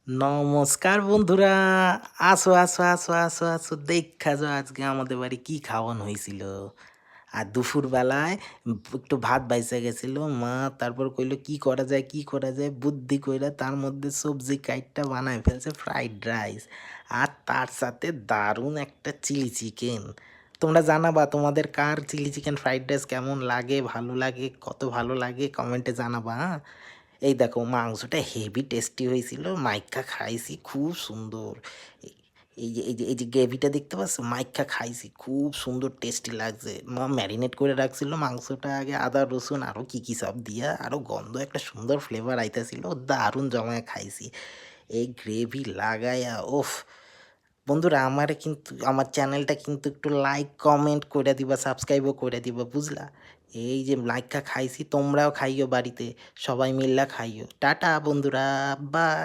নমস্কার বন্ধুরা। আসো, আসো, আসো, আসো, আসো, দেখা যাও আজকে আমাদের বাড়ি কি খাওয়ানো হয়েছিল। আর দুপুরবেলায় একটু ভাত বাইসা গেছিল মা, তারপর কইলো কি করা যায় কি করা যায়, বুদ্ধি কইরা তার মধ্যে সবজি কাইটটা বানায় ফেলছে ফ্রাইড রাইস। আর তার সাথে দারুণ একটা চিলি চিকেন। তোমরা জানাবা তোমাদের কার চিলি চিকেন ফ্রাইড রাইস কেমন লাগে, ভালো লাগে, কত ভালো লাগে কমেন্টে জানাবা, হ্যাঁ? এই দেখো মাংসটা হেভি টেস্টি হয়েছিল, মাইকা খাইছি খুব সুন্দর। এই এই যে গ্রেভিটা দেখতে পাচ্ছ, মাইকা খাইছি খুব সুন্দর টেস্টি লাগছে। মা ম্যারিনেট করে রাখছিল মাংসটা আগে, আদা রসুন আরও কি কি সব দিয়া, আরও গন্ধ একটা সুন্দর ফ্লেভার আইতাছিল, দারুণ জমায় খাইছি এই গ্রেভি লাগাইয়া। ওফ বন্ধুরা, আমারে কিন্তু আমার চ্যানেলটা কিন্তু একটু লাইক কমেন্ট করে দিবা, সাবস্ক্রাইবও করে দিবা, বুঝলা? এই যে লাইকা খাইছি, তোমরাও খাইও বাড়িতে, সবাই মিল্লা খাইও। টাটা বন্ধুরা, বাই।